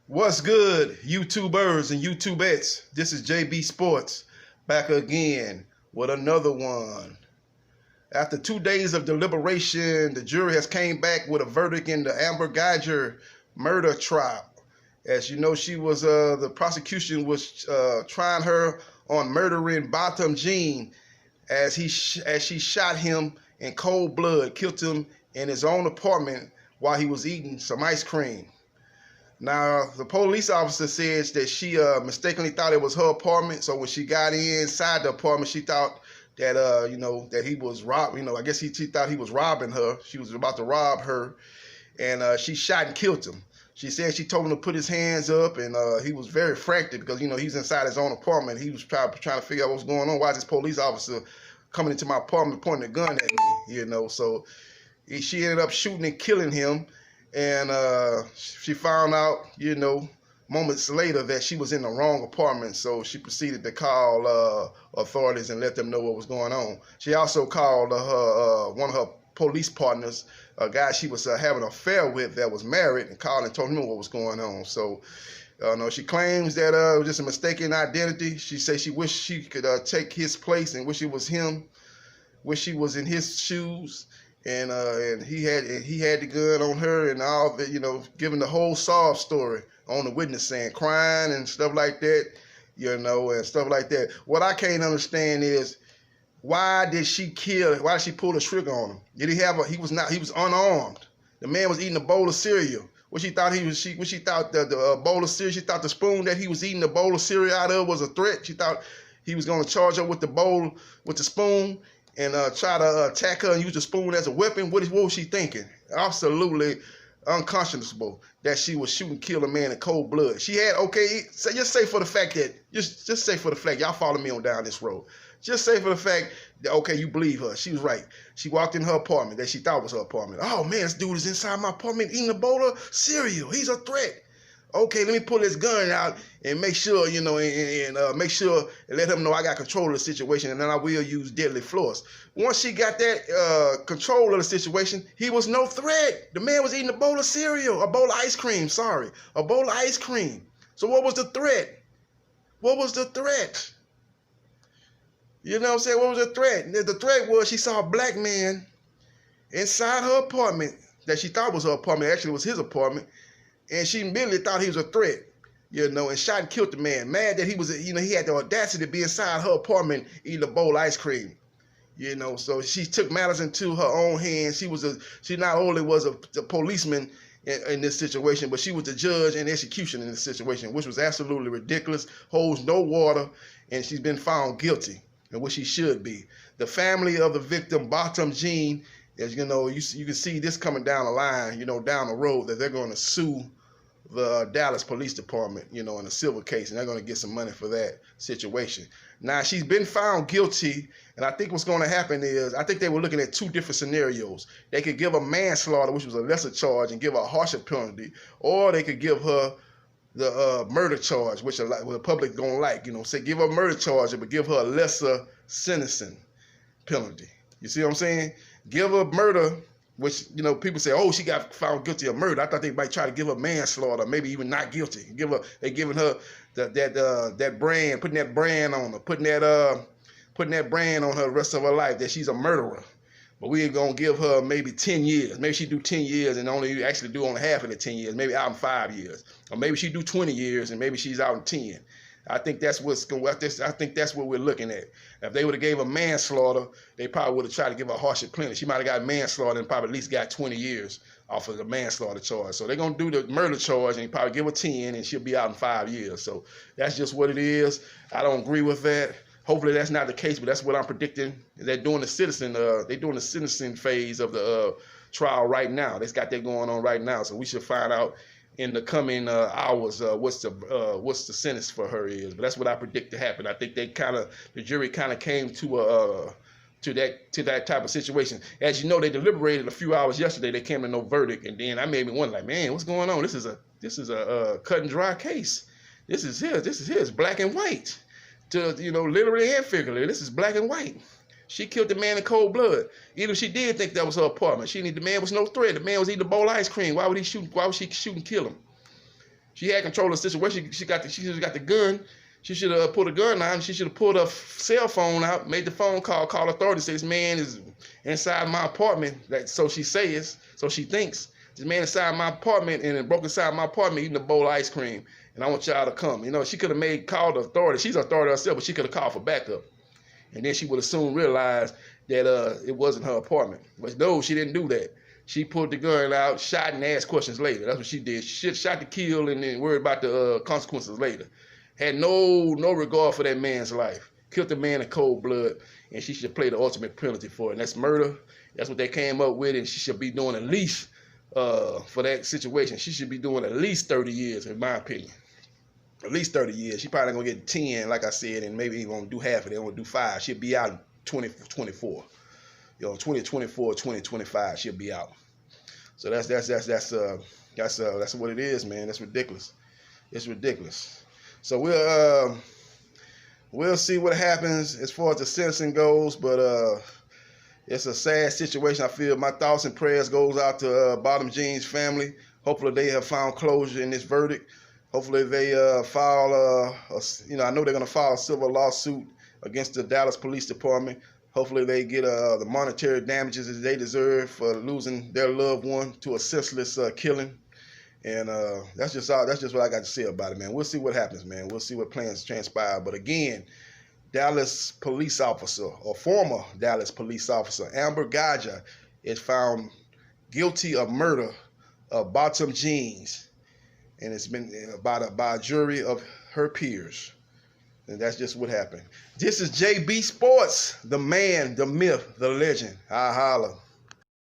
What's good, YouTubers and YouTubettes? This is JBsports back again with another one. After 2 days of deliberation, the jury has came back with a verdict in the Amber Guyger murder trial. As you know, the prosecution was trying her on murdering Botham Jean as she shot him in cold blood, killed him in his own apartment while he was eating some ice cream. Now, the police officer says that she mistakenly thought it was her apartment. So when she got inside the apartment, she thought that, that he was robbing. I guess she thought he was robbing her. She was about to rob her. And she shot and killed him. She said she told him to put his hands up, and he was very frantic because, he's inside his own apartment. He was trying to figure out what's going on. Why is this police officer coming into my apartment pointing a gun at me, So she ended up shooting and killing him. And she found out, moments later that she was in the wrong apartment. So she proceeded to call authorities and let them know what was going on. She also called one of her police partners, a guy she was having an affair with that was married, and called and told him what was going on. So she claims that it was just a mistaken identity. She says she wished she could take his place and wish it was him, wish she was in his shoes. And he had the gun on her and all that, giving the whole sob story on the witness stand, crying and stuff like that, and stuff like that. What I can't understand is why did she pull the trigger on him? He was unarmed. The man was eating a bowl of cereal. She thought the bowl of cereal, she thought the spoon that he was eating the bowl of cereal out of was a threat. She thought he was going to charge her with the spoon, and try to attack her and use the spoon as a weapon. What was she thinking? Absolutely unconscionable that she was shoot and kill a man in cold blood. She had, just say for the fact y'all follow me on down this road. Just say for the fact that, you believe her. She was right. She walked in her apartment that she thought was her apartment. Oh man, this dude is inside my apartment eating a bowl of cereal. He's a threat. Okay, let me pull this gun out and make sure, make sure and let him know I got control of the situation, and then I will use deadly force. Once she got that control of the situation, he was no threat. The man was eating a bowl of cereal, a bowl of ice cream, a bowl of ice cream. So what was the threat? What was the threat? You know what I'm saying? What was the threat? The threat was she saw a black man inside her apartment that she thought was her apartment. Actually, it was his apartment. And she immediately thought he was a threat, and shot and killed the man. Mad that he was, he had the audacity to be inside her apartment eating a bowl of ice cream, So she took matters into her own hands. She not only was a policeman in this situation, but she was the judge and executioner in this situation, which was absolutely ridiculous, holds no water, and she's been found guilty, and what she should be. The family of the victim, Botham Jean, as you can see this coming down the line, down the road, that they're going to sue the Dallas Police Department, in a civil case, and they're going to get some money for that situation. Now, she's been found guilty, and I think what's going to happen is, I think they were looking at two different scenarios. They could give her manslaughter, which was a lesser charge, and give her a harsher penalty, or they could give her the murder charge, which the public don't like, say give her a murder charge, but give her a lesser sentencing penalty. You see what I'm saying? Give her murder, which, people say, oh, she got found guilty of murder. I thought they might try to give her manslaughter, maybe even not guilty. They giving her that brand, putting that brand on her, putting that brand on her the rest of her life that she's a murderer. But we ain't gonna give her maybe 10 years. Maybe she do 10 years and only half of the 10 years. Maybe out in 5 years, or maybe she do 20 years and maybe she's out in 10. I think that's what we're looking at. If they would have gave her manslaughter, they probably would have tried to give her a harsher penalty. She might have got manslaughter and probably at least got 20 years off of the manslaughter charge. So they're going to do the murder charge and probably give her 10 and she'll be out in 5 years. So that's just what it is. I don't agree with that. Hopefully that's not the case, but that's what I'm predicting. They're doing the sentencing phase of the trial right now. They've got that going on right now. So we should find out in the coming hours what's the sentence for her is. But that's what I predict to happen. I think the jury kind of came to that type of situation. As you know, they deliberated a few hours yesterday. They came to no verdict, and then I made me wonder, like, man, what's going on? This is a cut and dry case. This is his black and white, literally and figuratively. This is black and white. She killed the man in cold blood. Even if she did think that was her apartment, the man was no threat. The man was eating a bowl of ice cream. Why would she shoot and kill him? She had control of the situation. She should have got the gun. She should have pulled a gun out. She should have pulled her cell phone out, made the phone call, call authorities. Say, this man is inside my apartment. So she says, so she thinks. This man inside my apartment and broke inside my apartment eating a bowl of ice cream. And I want y'all to come. You know, she could have called the authority. She's an authority herself, but she could have called for backup. And then she would have soon realized that it wasn't her apartment. But no, she didn't do that. She pulled the gun out, shot, and asked questions later. That's what she did. She shot to kill and then worried about the consequences later. Had no regard for that man's life. Killed the man in cold blood, and she should pay the ultimate penalty for it. And that's murder. That's what they came up with, and she should be doing at least, for that situation, she should be doing at least 30 years, in my opinion. At least 30 years. She probably gonna get 10, like I said, and maybe even gonna do half of it. Gonna do 5. She'll be out in 2024. You know, 2024, 2025, she'll be out. So that's what it is, man. That's ridiculous. It's ridiculous. So we'll see what happens as far as the sentencing goes, but it's a sad situation. I feel my thoughts and prayers goes out to Botham Jean's family. Hopefully they have found closure in this verdict. Hopefully they file I know they're gonna file a civil lawsuit against the Dallas Police Department. Hopefully they get the monetary damages that they deserve for losing their loved one to a senseless killing. And that's just what I got to say about it, man. We'll see what happens, man. We'll see what plans transpire. But again, Dallas police officer, or former Dallas police officer, Amber Guyger, is found guilty of murder of Botham Jean, and it's been by a jury of her peers. And that's just what happened. This is JB Sports, the man, the myth, the legend. I holla.